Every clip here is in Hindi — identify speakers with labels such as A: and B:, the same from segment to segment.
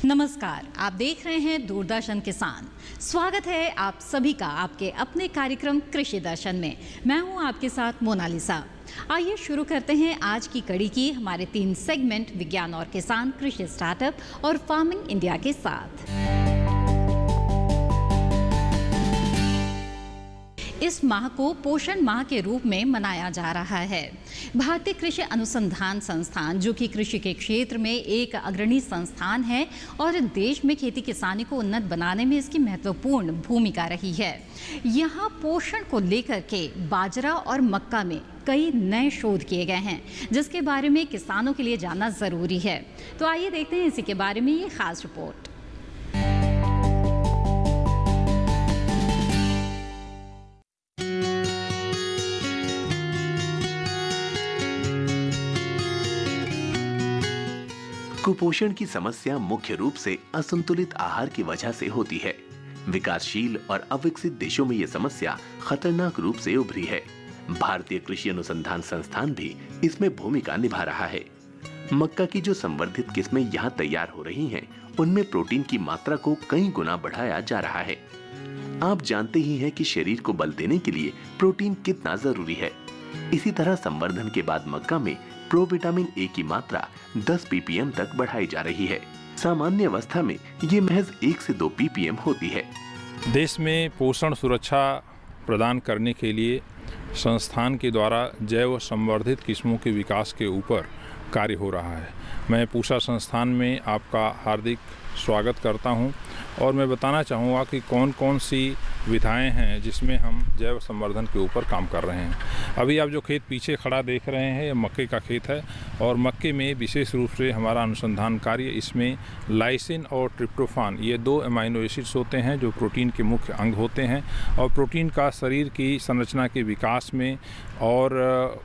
A: नमस्कार, आप देख रहे हैं दूरदर्शन किसान। स्वागत है आप सभी का आपके अपने कार्यक्रम कृषि दर्शन में। मैं हूं आपके साथ मोनालिसा। आइए शुरू करते हैं आज की कड़ी की हमारे 3 सेगमेंट विज्ञान और किसान, कृषि स्टार्टअप और फार्मिंग इंडिया के साथ। इस माह को पोषण माह के रूप में मनाया जा रहा है। भारतीय कृषि अनुसंधान संस्थान, जो कि कृषि के क्षेत्र में एक अग्रणी संस्थान है और देश में खेती किसानी को उन्नत बनाने में इसकी महत्वपूर्ण भूमिका रही है, यहाँ पोषण को लेकर के बाजरा और मक्का में कई नए शोध किए गए हैं, जिसके बारे में किसानों के लिए जानना जरूरी है। तो आइए देखते हैं इसी के बारे में ये खास रिपोर्ट।
B: कुपोषण की समस्या मुख्य रूप से असंतुलित आहार की वजह से होती है। विकासशील और अविकसित देशों में यह समस्या खतरनाक रूप से उभरी है। भारतीय कृषि अनुसंधान संस्थान भी इसमें भूमिका निभा रहा है। मक्का की जो संवर्धित किस्में यहाँ तैयार हो रही हैं, उनमें प्रोटीन की मात्रा को कई गुना बढ़ाया जा रहा है। आप जानते ही हैं कि शरीर को बल देने के लिए प्रोटीन कितना जरूरी है। इसी तरह संवर्धन के बाद मक्का में प्रोविटामिन ए की मात्रा 10 ppm तक बढ़ाई जा रही है। सामान्य अवस्था में ये महज 1 से 2 ppm होती है।
C: देश में पोषण सुरक्षा प्रदान करने के लिए संस्थान के द्वारा जैव संवर्धित किस्मों के विकास के ऊपर कार्य हो रहा है। मैं पूषा संस्थान में आपका हार्दिक स्वागत करता हूं और मैं बताना चाहूँगा कि कौन कौन सी विधाएं हैं जिसमें हम जैव संवर्धन के ऊपर काम कर रहे हैं। अभी आप जो खेत पीछे खड़ा देख रहे हैं, ये मक्के का खेत है और मक्के में विशेष रूप से हमारा अनुसंधान कार्य, इसमें लाइसिन और ट्रिप्टोफान, ये 2 अमाइनो एसिड्स होते हैं जो प्रोटीन के मुख्य अंग होते हैं और प्रोटीन का शरीर की संरचना के विकास में और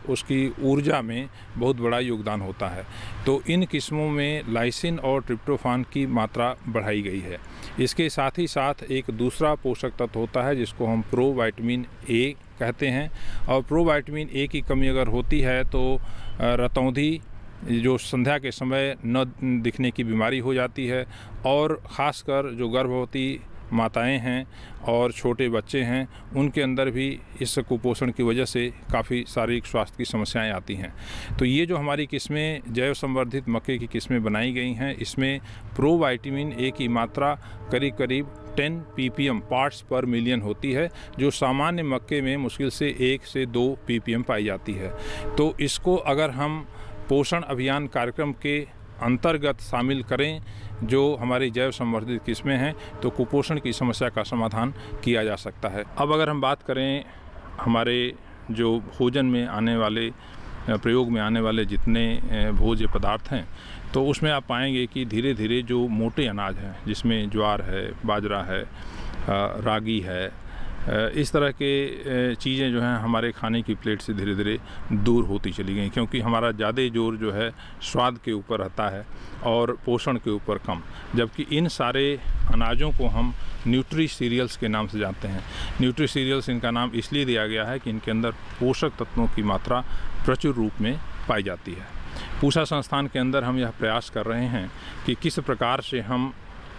C: उसकी ऊर्जा में बहुत बड़ा योगदान होता है। तो इन किस्मों में लाइसिन और ट्रिप्टोफान की मात्रा बढ़ाई गई है। इसके साथ ही साथ एक दूसरा पोषक तत्व होता है जिसको हम प्रोविटामिन ए कहते हैं, और प्रोविटामिन ए की कमी अगर होती है तो रतौंधी, जो संध्या के समय न दिखने की बीमारी हो जाती है, और ख़ासकर जो गर्भवती माताएं हैं और छोटे बच्चे हैं, उनके अंदर भी इस कुपोषण की वजह से काफ़ी शारीरिक स्वास्थ्य की समस्याएं आती हैं। तो ये जो हमारी किस्में जैव संवर्धित मक्के की किस्में बनाई गई हैं, इसमें प्रोविटामिन ए की मात्रा करीब करीब 10 ppm पार्ट्स पर मिलियन होती है, जो सामान्य मक्के में मुश्किल से 1 से 2 ppm पाई जाती है। तो इसको अगर हम पोषण अभियान कार्यक्रम के अंतर्गत शामिल करें, जो हमारी जैव संवर्धित किस्में हैं, तो कुपोषण की समस्या का समाधान किया जा सकता है। अब अगर हम बात करें हमारे जो भोजन में आने वाले, प्रयोग में आने वाले जितने भोज्य पदार्थ हैं, तो उसमें आप पाएंगे कि धीरे धीरे जो मोटे अनाज हैं, जिसमें ज्वार है, बाजरा है, रागी है, इस तरह के चीज़ें जो हैं हमारे खाने की प्लेट से धीरे धीरे दूर होती चली गई, क्योंकि हमारा ज़्यादा जोर जो है स्वाद के ऊपर रहता है और पोषण के ऊपर कम। जबकि इन सारे अनाजों को हम न्यूट्री सीरियल्स के नाम से जानते हैं। न्यूट्री सीरियल्स इनका नाम इसलिए दिया गया है कि इनके अंदर पोषक तत्वों की मात्रा प्रचुर रूप में पाई जाती है। पूषा संस्थान के अंदर हम यह प्रयास कर रहे हैं कि किस प्रकार से हम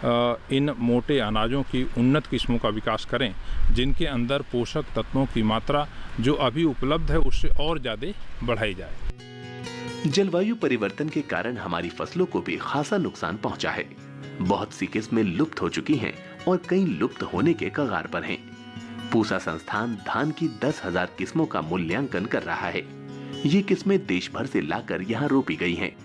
C: इन मोटे अनाजों की उन्नत किस्मों का विकास करें, जिनके अंदर पोषक तत्वों की मात्रा जो अभी उपलब्ध है उससे और ज़्यादा बढ़ाई जाए।
B: जलवायु परिवर्तन के कारण हमारी फसलों को भी खासा नुकसान पहुंचा है। बहुत सी किस्में लुप्त हो चुकी हैं और कई लुप्त होने के कगार पर हैं। पूषा संस्थान धान की 10,000 किस्मों का मूल्यांकन कर रहा है। ये किस्में देश भर से लाकर यहाँ रोपी गई हैं।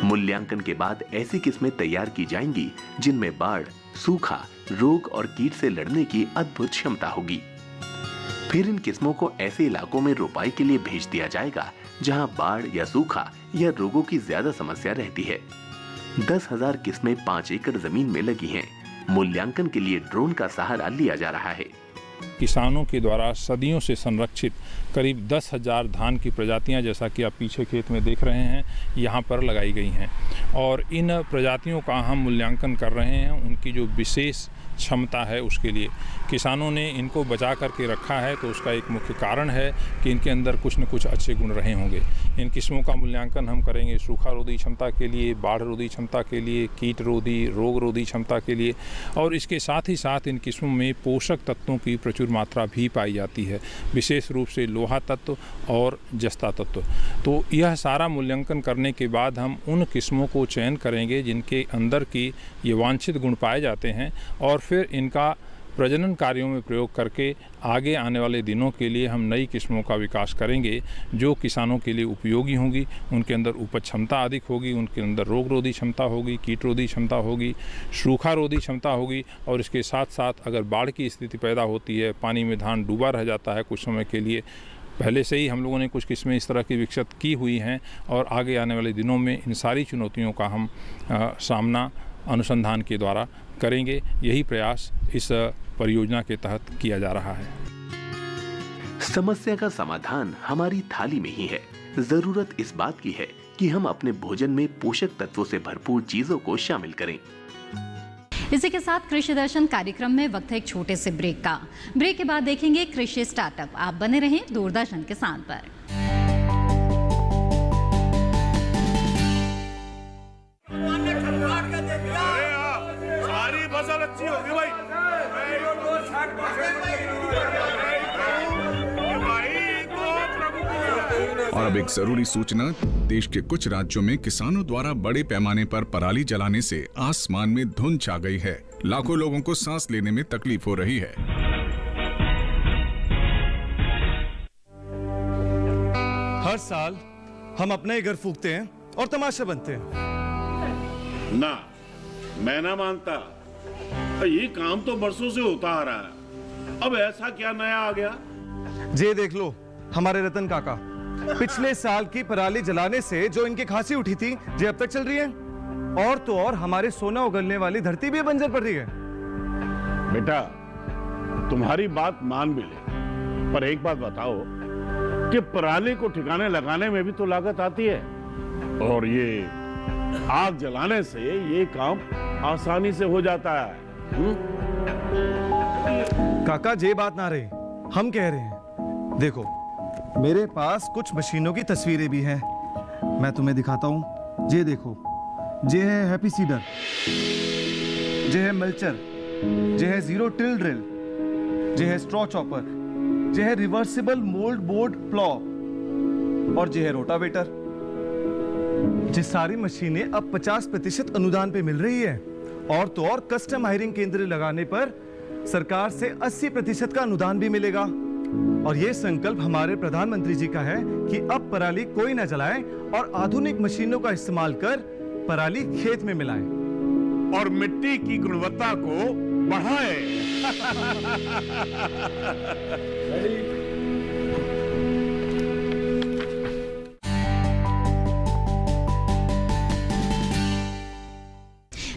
B: मूल्यांकन के बाद ऐसी किस्में तैयार की जाएंगी जिनमें बाढ़, सूखा, रोग और कीट से लड़ने की अद्भुत क्षमता होगी। फिर इन किस्मों को ऐसे इलाकों में रोपाई के लिए भेज दिया जाएगा जहां बाढ़ या सूखा या रोगों की ज्यादा समस्या रहती है। 10,000 किस्में 5 एकड़ जमीन में लगी हैं। मूल्यांकन के लिए ड्रोन का सहारा लिया जा रहा है।
C: किसानों के द्वारा सदियों से संरक्षित करीब 10,000 धान की प्रजातियां, जैसा कि आप पीछे खेत में देख रहे हैं, यहाँ पर लगाई गई हैं। और इन प्रजातियों का हम मूल्यांकन कर रहे हैं, उनकी जो विशेष क्षमता है उसके लिए किसानों ने इनको बचा करके रखा है। तो उसका एक मुख्य कारण है कि इनके अंदर कुछ न कुछ अच्छे गुण रहे होंगे। इन किस्मों का मूल्यांकन हम करेंगे सूखा रोधी क्षमता के लिए, बाढ़ रोधी क्षमता के लिए, कीट रोधी, रोग रोधी क्षमता के लिए, और इसके साथ ही साथ इन किस्मों में पोषक तत्वों की प्रचुर मात्रा भी पाई जाती है, विशेष रूप से लोहा तत्व और जस्ता तत्व। तो यह सारा मूल्यांकन करने के बाद हम उन किस्मों को चयन करेंगे जिनके अंदर की ये वांछित गुण पाए जाते हैं, और फिर इनका प्रजनन कार्यों में प्रयोग करके आगे आने वाले दिनों के लिए हम नई किस्मों का विकास करेंगे जो किसानों के लिए उपयोगी होंगी। उनके अंदर उपज क्षमता अधिक होगी, उनके अंदर रोग रोधी क्षमता होगी, कीट रोधी क्षमता होगी, सूखा रोधी क्षमता होगी, और इसके साथ साथ अगर बाढ़ की स्थिति पैदा होती है, पानी में धान डूबा रह जाता है कुछ समय के लिए, पहले से ही हम लोगों ने कुछ किस्में इस तरह की विकसित की हुई हैं, और आगे आने वाले दिनों में इन सारी चुनौतियों का हम सामना अनुसंधान के द्वारा करेंगे। यही प्रयास इस परियोजना के तहत किया जा रहा है।
B: समस्या का समाधान हमारी थाली में ही है। जरूरत इस बात की है कि हम अपने भोजन में पोषक तत्वों से भरपूर चीजों को शामिल करें।
A: इसी के साथ कृषि दर्शन कार्यक्रम में वक्त है एक छोटे से ब्रेक का। ब्रेक के बाद देखेंगे कृषि स्टार्टअप। आप बने रहें दूरदर्शन किसान पर।
D: सारी फसल अच्छी होगी भाई।
E: और अब एक जरूरी सूचना, देश के कुछ राज्यों में किसानों द्वारा बड़े पैमाने पर पराली जलाने से आसमान में धुंध छा गई है। लाखों लोगों को सांस लेने में तकलीफ हो रही है।
F: हर साल हम अपने ही घर फूकते हैं और तमाशा बनते हैं।
D: ना, मैं ना मानता। ये काम तो बरसों से होता आ रहा है, अब ऐसा क्या नया आ गया?
F: जे देख लो हमारे रतन काका, पिछले साल की पराली जलाने से जो इनकी खांसी उठी थी, जे अब तक चल रही है। और तो और हमारे सोना उगलने वाली धरती भी बंजर पड़ रही है।
D: बेटा, तुम्हारी बात मान भी ले, पर एक बात बताओ कि पराली को ठिकाने लगाने में भी तो लागत आती है, और ये आग जलाने से ये काम आसानी से हो जाता है।
F: काका जे बात ना रही, हम कह रहे हैं। देखो, मेरे पास कुछ मशीनों की तस्वीरें भी हैं, मैं तुम्हें दिखाता हूं। ये देखो, ये है हैप्पी सीडर, ये है मल्चर, ये है जीरो टिल ड्रिल, ये है स्ट्रॉ चॉपर, ये है रिवर्सिबल मोल्ड बोर्ड प्लॉ, और ये है रोटावेटर। ये सारी मशीनें अब 50% अनुदान पे मिल रही है, और तो और कस्टम हायरिंग केंद्र लगाने पर सरकार से 80% का अनुदान भी मिलेगा। और ये संकल्प हमारे प्रधानमंत्री जी का है कि अब पराली कोई न जलाए और आधुनिक मशीनों का इस्तेमाल कर पराली खेत में मिलाएं
D: और मिट्टी की गुणवत्ता को बढ़ाए।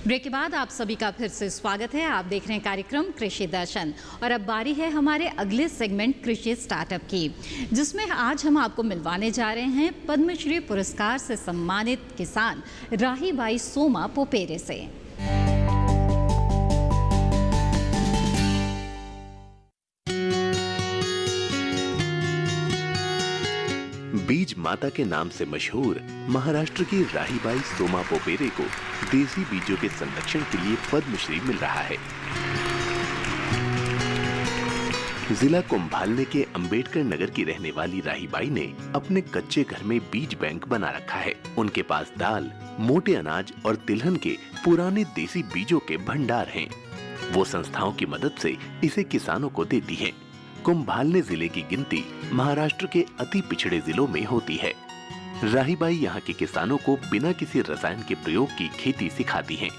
A: ब्रेक के बाद आप सभी का फिर से स्वागत है। आप देख रहे हैं कार्यक्रम कृषि दर्शन, और अब बारी है हमारे अगले सेगमेंट कृषि स्टार्टअप की, जिसमें आज हम आपको मिलवाने जा रहे हैं पद्मश्री पुरस्कार से सम्मानित किसान राहीबाई सोमा पोपेरे से।
B: बीज माता के नाम से मशहूर महाराष्ट्र की राहीबाई सोमा पोपेरे को देसी बीजों के संरक्षण के लिए पद्मश्री मिल रहा है। जिला कुंभालने के अंबेडकर नगर की रहने वाली राहीबाई ने अपने कच्चे घर में बीज बैंक बना रखा है। उनके पास दाल, मोटे अनाज और तिलहन के पुराने देसी बीजों के भंडार हैं। वो संस्थाओं की मदद से इसे किसानों को देती हैं। कुंभालने जिले की गिनती महाराष्ट्र के अति पिछड़े जिलों में होती है। राहीबाई यहाँ के किसानों को बिना किसी रसायन के प्रयोग की खेती सिखाती हैं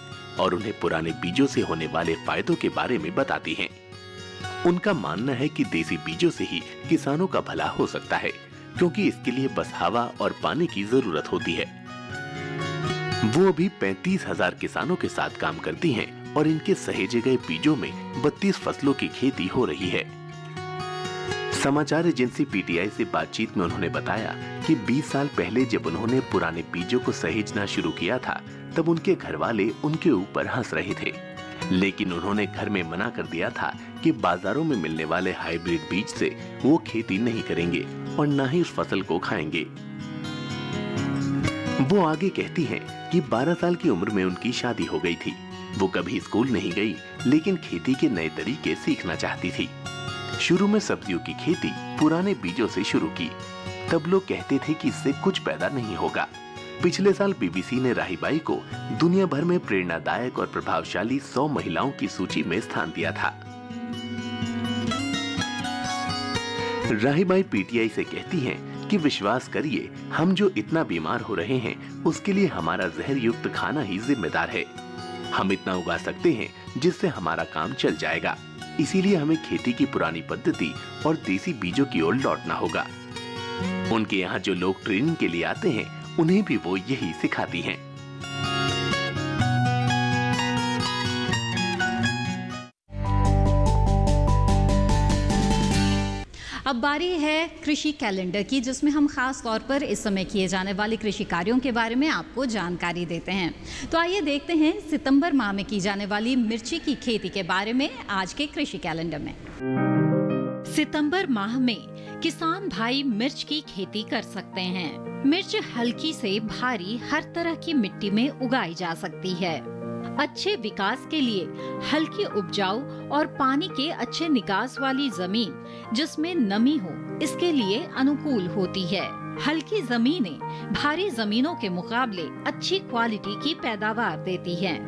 B: और उन्हें पुराने बीजों से होने वाले फायदों के बारे में बताती हैं। उनका मानना है कि देसी बीजों से ही किसानों का भला हो सकता है, क्योंकि इसके लिए बस हवा और पानी की जरूरत होती है। वो अभी 35,000 किसानों के साथ काम करती हैं और इनके सहेजे गए बीजों में 32 फसलों की खेती हो रही है। समाचार एजेंसी पीटीआई से बातचीत में उन्होंने बताया कि 20 साल पहले जब उन्होंने पुराने बीजों को सहेजना शुरू किया था, तब उनके घर वाले उनके ऊपर हंस रहे थे, लेकिन उन्होंने घर में मना कर दिया था कि बाजारों में मिलने वाले हाइब्रिड बीज से वो खेती नहीं करेंगे और न ही उस फसल को खाएंगे। वो आगे कहती हैं कि 12 साल की उम्र में उनकी शादी हो गई थी। वो कभी स्कूल नहीं गई, लेकिन खेती के नए तरीके सीखना चाहती थी। शुरू में सब्जियों की खेती पुराने बीजों से शुरू की। तब लोग कहते थे कि इससे कुछ पैदा नहीं होगा। पिछले साल बीबीसी ने राहीबाई को दुनिया भर में प्रेरणादायक और प्रभावशाली 100 महिलाओं की सूची में स्थान दिया था। राहीबाई पीटीआई से कहती हैं कि विश्वास करिए, हम जो इतना बीमार हो रहे हैं उसके लिए हमारा जहर युक्त खाना ही जिम्मेदार है। हम इतना उगा सकते हैं जिससे हमारा काम चल जाएगा। इसीलिए हमें खेती की पुरानी पद्धति और देसी बीजों की ओर लौटना होगा। उनके यहाँ जो लोग ट्रेनिंग के लिए आते हैं, उन्हें भी वो यही सिखाती हैं।
A: अब बारी है कृषि कैलेंडर की, जिसमें हम खास तौर पर इस समय किए जाने वाले कृषि कार्यों के बारे में आपको जानकारी देते हैं। तो आइए देखते हैं सितंबर माह में की जाने वाली मिर्ची की खेती के बारे में आज के कृषि कैलेंडर में। सितंबर माह में किसान भाई मिर्च की खेती कर सकते हैं। मिर्च हल्की से भारी हर तरह की मिट्टी में उगाई जा सकती है। अच्छे विकास के लिए हल्की उपजाऊ और पानी के अच्छे निकास वाली जमीन जिसमें नमी हो, इसके लिए अनुकूल होती है। हल्की जमीनें भारी जमीनों के मुकाबले अच्छी क्वालिटी की पैदावार देती हैं।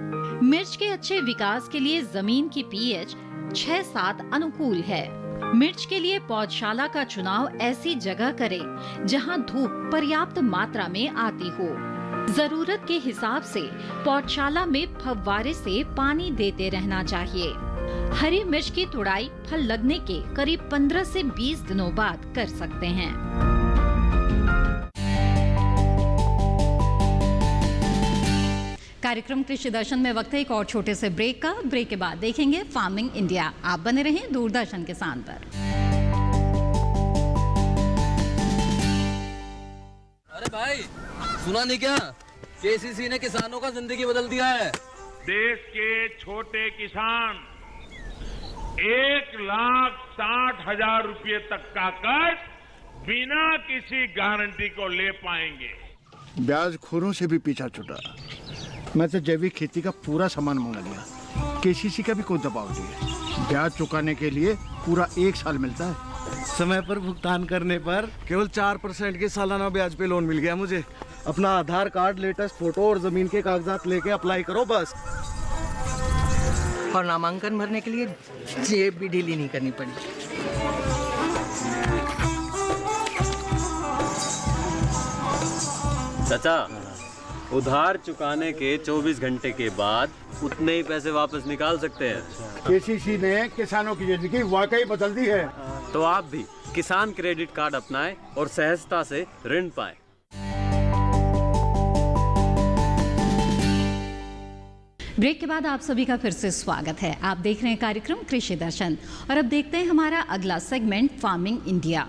A: मिर्च के अच्छे विकास के लिए जमीन की पीएच 6-7 अनुकूल है। मिर्च के लिए पौधशाला का चुनाव ऐसी जगह करें जहां धूप पर्याप्त मात्रा में आती हो। जरूरत के हिसाब से पौधशाला में फव्वारे से पानी देते रहना चाहिए। हरी मिर्च की तुड़ाई फल लगने के करीब 15 से 20 दिनों बाद कर सकते हैं। कार्यक्रम कृषि दर्शन में वक्त है एक और छोटे से ब्रेक का। ब्रेक के बाद देखेंगे फार्मिंग इंडिया। आप बने रहें दूरदर्शन किसान पर।
G: अरे भाई, सुना नहीं क्या? केसीसी ने किसानों का जिंदगी बदल दिया है।
H: देश के छोटे किसान 1,60,000 रुपये तक का कर्ज बिना किसी गारंटी को ले पाएंगे।
I: ब्याज खोरों से भी पीछा छुटा। मैं तो जैविक खेती का पूरा सामान मंगा लिया। केसीसी का भी कोई दबाव नहीं है। ब्याज चुकाने के लिए पूरा 1 साल मिलता है।
F: समय पर भुगतान करने पर केवल 4% के सालाना ब्याज पे लोन मिल गया मुझे। अपना आधार कार्ड, लेटेस्ट फोटो और जमीन के कागजात लेके अप्लाई करो बस।
J: और नामांकन भरने के लिए जेब भी ढीली नहीं करनी पड़ी।
K: चाचा, उधार चुकाने के 24 घंटे के बाद उतने ही पैसे वापस निकाल सकते हैं।
I: केसीसी ने किसानों की जिंदगी वाकई बदल दी है।
K: तो आप भी किसान क्रेडिट कार्ड अपनाएं और सहजता से ऋण पाएं।
A: ब्रेक के बाद आप सभी का फिर से स्वागत है। आप देख रहे हैं कार्यक्रम कृषि दर्शन और अब देखते हैं हमारा अगला सेगमेंट फार्मिंग इंडिया।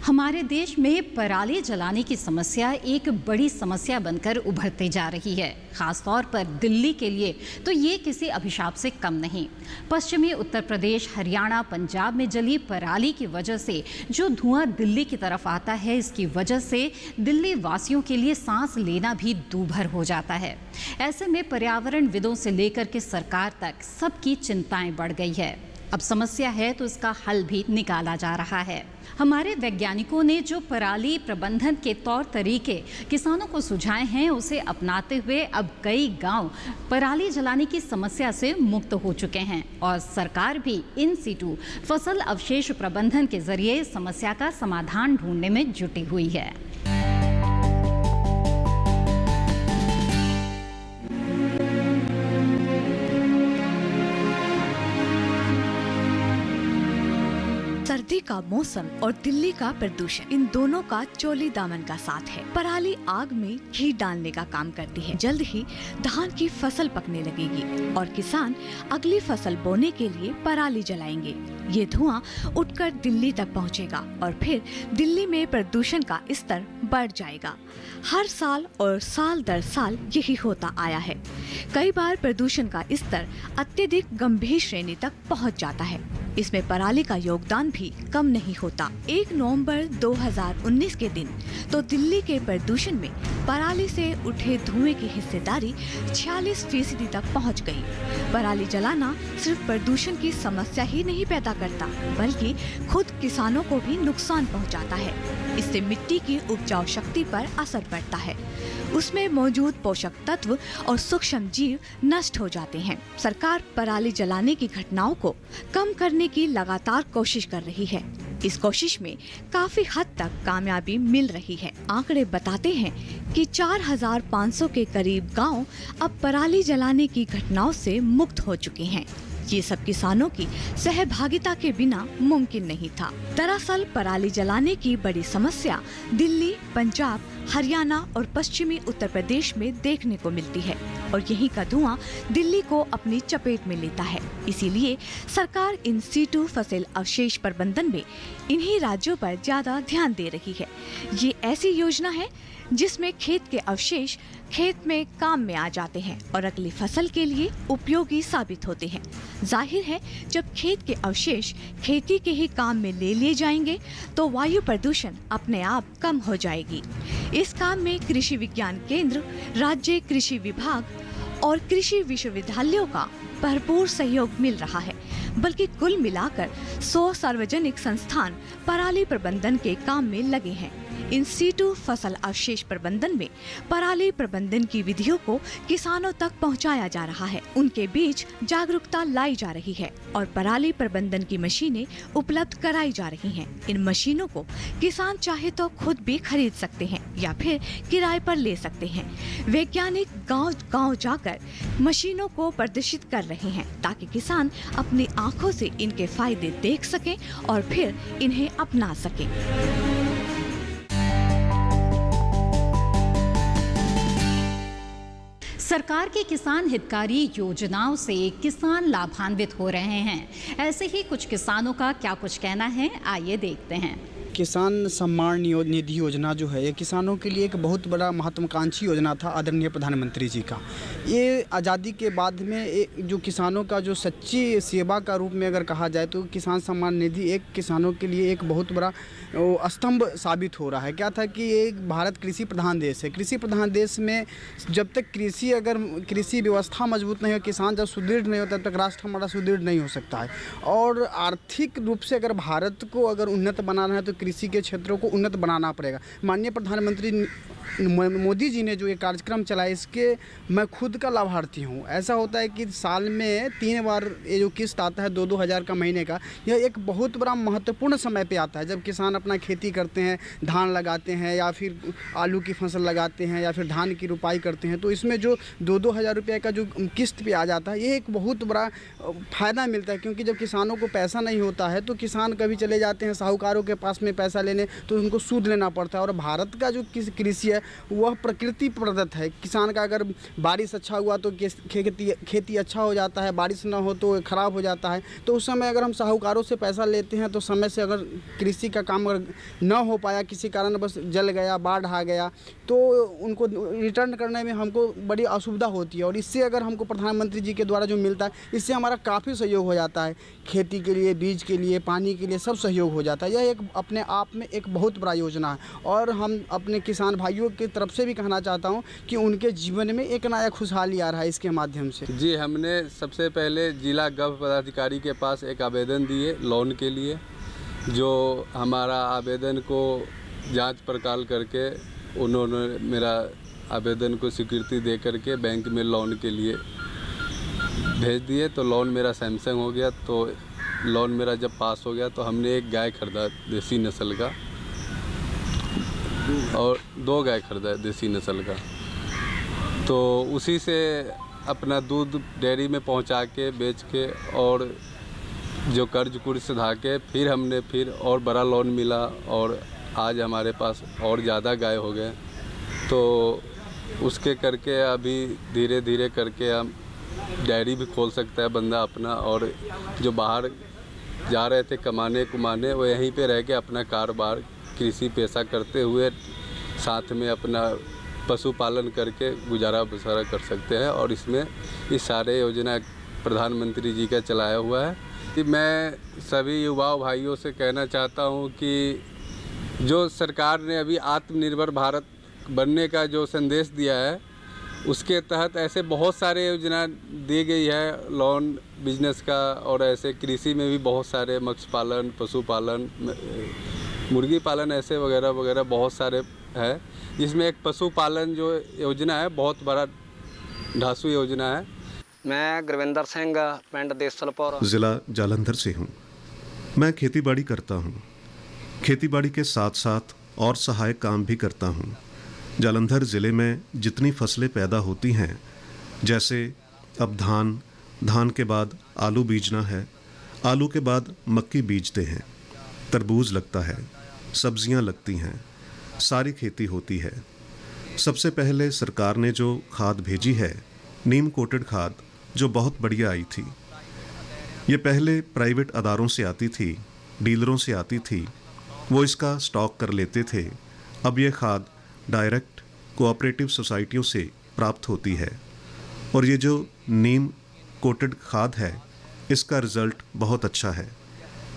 A: हमारे देश में पराली जलाने की समस्या एक बड़ी समस्या बनकर उभरती जा रही है। खासतौर पर दिल्ली के लिए तो ये किसी अभिशाप से कम नहीं। पश्चिमी उत्तर प्रदेश, हरियाणा, पंजाब में जली पराली की वजह से जो धुआं दिल्ली की तरफ आता है, इसकी वजह से दिल्ली वासियों के लिए सांस लेना भी दूभर हो जाता है। ऐसे में पर्यावरणविदों से लेकर के सरकार तक सबकी चिंताएं बढ़ गई है। अब समस्या है तो इसका हल भी निकाला जा रहा है। हमारे वैज्ञानिकों ने जो पराली प्रबंधन के तौर तरीके किसानों को सुझाए हैं, उसे अपनाते हुए अब कई गांव पराली जलाने की समस्या से मुक्त हो चुके हैं और सरकार भी इन सीटू फसल अवशेष प्रबंधन के जरिए समस्या का समाधान ढूंढने में जुटी हुई है।
L: सर्दी का मौसम और दिल्ली का प्रदूषण, इन दोनों का चोली दामन का साथ है। पराली आग में घी डालने का काम करती है। जल्द ही धान की फसल पकने लगेगी और किसान अगली फसल बोने के लिए पराली जलाएंगे। ये धुआं उठकर दिल्ली तक पहुंचेगा और फिर दिल्ली में प्रदूषण का स्तर बढ़ जाएगा। हर साल और साल दर साल यही होता आया है। कई बार प्रदूषण का स्तर अत्यधिक गंभीर श्रेणी तक पहुंच जाता है। इसमें पराली का योगदान भी कम नहीं होता। 1 नवंबर 2019 के दिन तो दिल्ली के प्रदूषण में पराली से उठे धुएं की हिस्सेदारी 46% तक पहुंच गई। पराली जलाना सिर्फ प्रदूषण की समस्या ही नहीं पैदा करता, बल्कि खुद किसानों को भी नुकसान पहुंचाता है। इससे मिट्टी की उपजाऊ शक्ति पर असर पड़ता है। उसमें मौजूद पोषक तत्व और सूक्ष्म जीव नष्ट हो जाते हैं। सरकार पराली जलाने की घटनाओं को कम करने की लगातार कोशिश कर रही है। इस कोशिश में काफी हद तक कामयाबी मिल रही है। आंकड़े बताते हैं कि 4500 के करीब गांव अब पराली जलाने की घटनाओं से मुक्त हो चुके हैं। ये सब किसानों की सहभागिता के बिना मुमकिन नहीं था। दरअसल पराली जलाने की बड़ी समस्या दिल्ली, पंजाब, हरियाणा और पश्चिमी उत्तर प्रदेश में देखने को मिलती है और यहीं का धुआं दिल्ली को अपनी चपेट में लेता है। इसीलिए सरकार इन सीटू फसल अवशेष प्रबंधन में इन्हीं राज्यों पर ज्यादा ध्यान दे रही है। ये ऐसी योजना है जिसमें खेत के अवशेष खेत में काम में आ जाते हैं और अगली फसल के लिए उपयोगी साबित होते हैं। जाहिर है, जब खेत के अवशेष खेती के ही काम में ले लिए जाएंगे तो वायु प्रदूषण अपने आप कम हो जाएगी। इस काम में कृषि विज्ञान केंद्र, राज्य कृषि विभाग और कृषि विश्वविद्यालयों का भरपूर सहयोग मिल रहा है। बल्कि कुल मिलाकर 100 सार्वजनिक संस्थान पराली प्रबंधन के काम में लगे हैं। इन सीटू फसल अवशेष प्रबंधन में पराली प्रबंधन की विधियों को किसानों तक पहुंचाया जा रहा है। उनके बीच जागरूकता लाई जा रही है और पराली प्रबंधन की मशीनें उपलब्ध कराई जा रही हैं। इन मशीनों को किसान चाहे तो खुद भी खरीद सकते हैं या फिर किराए पर ले सकते हैं। वैज्ञानिक गांव-गांव जाकर मशीनों को प्रदर्शित कर रहे हैं ताकि किसान अपनी आंखों से इनके फायदे देख सकें और फिर इन्हें अपना सकें।
A: सरकार की किसान हितकारी योजनाओं से किसान लाभान्वित हो रहे हैं। ऐसे ही कुछ किसानों का क्या कुछ कहना है, आइए देखते हैं।
M: किसान सम्मान निधि योजना जो है, ये किसानों के लिए एक बहुत बड़ा महत्वाकांक्षी योजना था आदरणीय प्रधानमंत्री जी का। ये आज़ादी के बाद में जो किसानों का जो सच्ची सेवा का रूप में अगर कहा जाए तो किसान सम्मान निधि एक किसानों के लिए एक बहुत बड़ा स्तंभ साबित हो रहा है। क्या था कि एक भारत कृषि प्रधान देश है। कृषि प्रधान देश में जब तक कृषि व्यवस्था मजबूत नहीं हो, किसान जब सुदृढ़ नहीं होता, तब तक राष्ट्र हमारा सुदृढ़ नहीं हो सकता है। और आर्थिक रूप से अगर भारत को अगर उन्नत बनाना है तो कृषि के क्षेत्रों को उन्नत बनाना पड़ेगा। माननीय प्रधानमंत्री मोदी जी ने जो ये कार्यक्रम चलाया, इसके मैं खुद का लाभार्थी हूँ। ऐसा होता है कि साल में 3 बार ये जो किस्त आता है 2-2 हज़ार का महीने का, यह एक बहुत बड़ा महत्वपूर्ण समय पे आता है जब किसान अपना खेती करते हैं, धान लगाते हैं या फिर आलू की फसल लगाते हैं या फिर धान की रुपाई करते हैं। तो इसमें जो 2-2 हज़ार रुपये का जो किस्त पे आ जाता है, ये एक बहुत बड़ा फ़ायदा मिलता है। क्योंकि जब किसानों को पैसा नहीं होता है तो किसान कभी चले जाते हैं साहूकारों के पास में पैसा लेने, तो उनको सूद लेना पड़ता है। और भारत का जो कृषि है वह प्रकृति प्रदत्त है। किसान का अगर बारिश अच्छा हुआ तो खेती अच्छा हो जाता है, बारिश ना हो तो ख़राब हो जाता है। तो उस समय अगर हम साहूकारों से पैसा लेते हैं तो समय से अगर कृषि का काम अगर ना हो पाया, किसी कारण बस जल गया, बाढ़ आ गया, तो उनको रिटर्न करने में हमको बड़ी असुविधा होती है। और इससे अगर हमको प्रधानमंत्री जी के द्वारा जो मिलता है, इससे हमारा काफ़ी सहयोग हो जाता है। खेती के लिए, बीज के लिए, पानी के लिए सब सहयोग हो जाता है। यह एक अपने आप में एक बहुत बड़ा योजना है। और हम अपने किसान भाइयों की तरफ से भी कहना चाहता हूं कि उनके जीवन में एक नया खुशहाली आ रहा है इसके माध्यम से।
N: जी, हमने सबसे पहले जिला गव पदाधिकारी के पास एक आवेदन दिए लोन के लिए, जो हमारा आवेदन को जांच पड़ताल करके उन्होंने मेरा आवेदन को स्वीकृति दे करके बैंक में लोन के लिए भेज दिए। तो लोन मेरा सैमसंग हो गया। तो लोन मेरा जब पास हो गया तो हमने एक गाय खरीदा देसी नस्ल का और 2 गाय खरीदा देसी नस्ल का। तो उसी से अपना दूध डेयरी में पहुंचा के बेच के और जो कर्ज कुर्ज सुधा के फिर हमने फिर और बड़ा लोन मिला और आज हमारे पास और ज़्यादा गाय हो गए। तो उसके करके अभी धीरे धीरे करके हम डेयरी भी खोल सकता है बंदा अपना, और जो बाहर जा रहे थे कमाने कुमाने वो यहीं पे रह के अपना कारोबार कृषि पेशा करते हुए साथ में अपना पशुपालन करके गुजारा बसरा कर सकते हैं। और इसमें इस सारे योजना प्रधानमंत्री जी का चलाया हुआ है कि मैं सभी युवाओं भाइयों से कहना चाहता हूं कि जो सरकार ने अभी आत्मनिर्भर भारत बनने का जो संदेश दिया है उसके तहत ऐसे बहुत सारे योजना दी गई है, लोन बिजनेस का, और ऐसे कृषि में भी बहुत सारे मत्स्य पालन, पशुपालन, मुर्गी पालन ऐसे वगैरह वगैरह बहुत सारे है, जिसमें एक पशुपालन जो योजना है बहुत बड़ा ढासू योजना है।
O: मैं गुरविंदर सिंह पिंड देसलपुर
P: ज़िला जालंधर से हूँ। मैं खेतीबाड़ी करता हूँ। खेतीबाड़ी के साथ साथ और सहायक काम भी करता हूँ। जालंधर ज़िले में जितनी फसलें पैदा होती हैं, जैसे अब धान के बाद आलू बीजना है, आलू के बाद मक्की बीजते हैं, तरबूज लगता है, सब्जियां लगती हैं, सारी खेती होती है। सबसे पहले सरकार ने जो खाद भेजी है, नीम कोटेड खाद, जो बहुत बढ़िया आई थी। ये पहले प्राइवेट अदारों से आती थी, डीलरों से आती थी, वो इसका स्टॉक कर लेते थे। अब ये खाद डायरेक्ट कोऑपरेटिव सोसाइटियों से प्राप्त होती है, और ये जो नीम कोटेड खाद है, इसका रिज़ल्ट बहुत अच्छा है।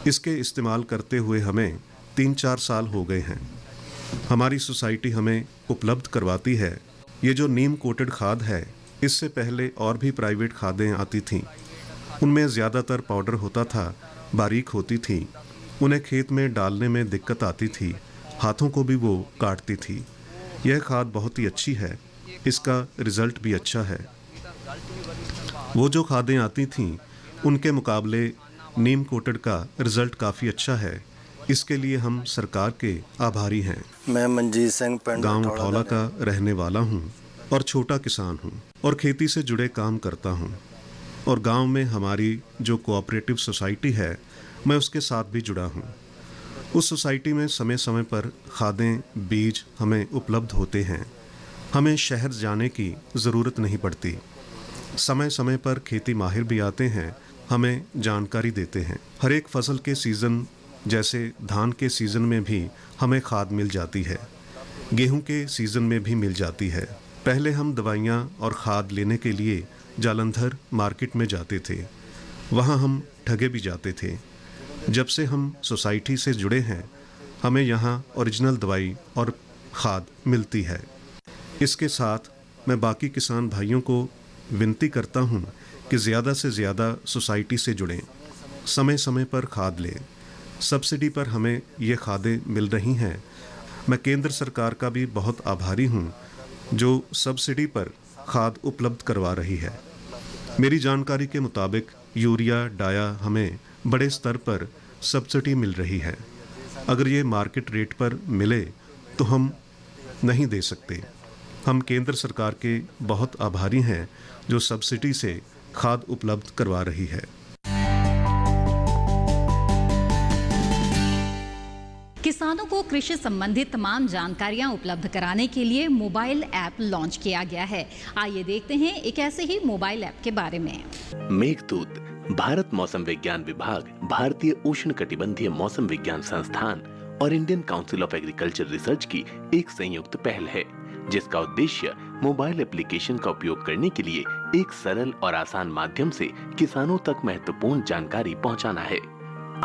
P: इसके इस्तेमाल करते हुए हमें 3-4 साल हो गए हैं। हमारी सोसाइटी हमें उपलब्ध करवाती है। ये जो नीम कोटेड खाद है, इससे पहले और भी प्राइवेट खादें आती थीं। उनमें ज़्यादातर पाउडर होता था, बारीक होती थी, उन्हें खेत में डालने में दिक्कत आती थी, हाथों को भी वो काटती थी। यह खाद बहुत ही अच्छी है, इसका रिज़ल्ट भी अच्छा है। वो जो खादें आती थीं, उनके मुकाबले नीम कोटेड का रिज़ल्ट काफ़ी अच्छा है। इसके लिए हम सरकार के आभारी हैं।
Q: मैं मनजीत सिंह
P: गांव उठौला का रहने वाला हूं और छोटा किसान हूं और खेती से जुड़े काम करता हूं। और गांव में हमारी जो कोऑपरेटिव सोसाइटी है, मैं उसके साथ भी जुड़ा हूं। उस सोसाइटी में समय समय पर खादें, बीज हमें उपलब्ध होते हैं। हमें शहर जाने की ज़रूरत नहीं पड़ती। समय समय पर खेती माहिर भी आते हैं, हमें जानकारी देते हैं। हर एक फसल के सीज़न, जैसे धान के सीज़न में भी हमें खाद मिल जाती है, गेहूं के सीज़न में भी मिल जाती है। पहले हम दवाइयाँ और खाद लेने के लिए जालंधर मार्केट में जाते थे, वहाँ हम ठगे भी जाते थे। जब से हम सोसाइटी से जुड़े हैं, हमें यहाँ ओरिजिनल दवाई और खाद मिलती है। इसके साथ मैं बाकी किसान भाइयों को विनती करता हूँ कि ज़्यादा से ज़्यादा सोसाइटी से जुड़ें, समय समय पर खाद लें। सब्सिडी पर हमें ये खादें मिल रही हैं। मैं केंद्र सरकार का भी बहुत आभारी हूँ, जो सब्सिडी पर खाद उपलब्ध करवा रही है। मेरी जानकारी के मुताबिक यूरिया, डाया हमें बड़े स्तर पर सब्सिडी मिल रही है। अगर ये मार्केट रेट पर मिले तो हम नहीं दे सकते। हम केंद्र सरकार के बहुत आभारी हैं, जो सब्सिडी से खाद उपलब्ध करवा रही है।
A: किसानों को कृषि संबंधित तमाम जानकारियां उपलब्ध कराने के लिए मोबाइल ऐप लॉन्च किया गया है। आइए देखते हैं एक ऐसे ही मोबाइल ऐप के बारे में।
B: मेघदूत भारत मौसम विज्ञान विभाग, भारतीय उष्णकटिबंधीय मौसम विज्ञान संस्थान और Indian council of agriculture research की एक संयुक्त पहल है, जिसका उद्देश्य मोबाइल एप्लीकेशन का उपयोग करने के लिए एक सरल और आसान माध्यम से किसानों तक महत्वपूर्ण जानकारी पहुंचाना है।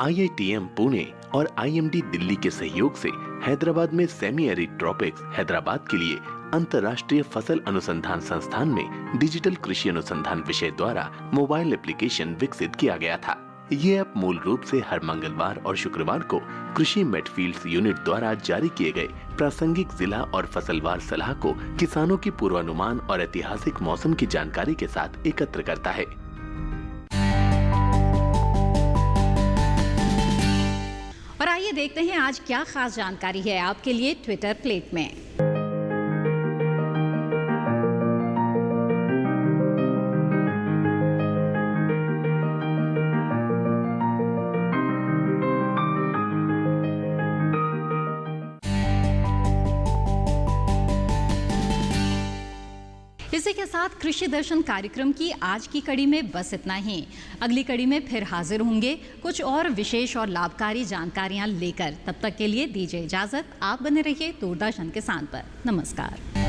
B: IITM पुणे और IMD दिल्ली के सहयोग से हैदराबाद में सेमी एरिड ट्रॉपिक्स हैदराबाद के लिए अंतर्राष्ट्रीय फसल अनुसंधान संस्थान में डिजिटल कृषि अनुसंधान विषय द्वारा मोबाइल एप्लीकेशन विकसित किया गया था। ये ऐप मूल रूप से हर मंगलवार और शुक्रवार को कृषि मेटफील्ड्स यूनिट द्वारा जारी किए गए प्रासंगिक जिला और फसलवार सलाह को किसानों की पूर्वानुमान और ऐतिहासिक मौसम की जानकारी के साथ एकत्र करता है।
A: और आइए देखते हैं आज क्या खास जानकारी है आपके लिए ट्विटर प्लेट में। इसी के साथ कृषि दर्शन कार्यक्रम की आज की कड़ी में बस इतना ही। अगली कड़ी में फिर हाजिर होंगे कुछ और विशेष और लाभकारी जानकारियां लेकर। तब तक के लिए दीजिए इजाजत। आप बने रहिए दूरदर्शन किसान पर। नमस्कार।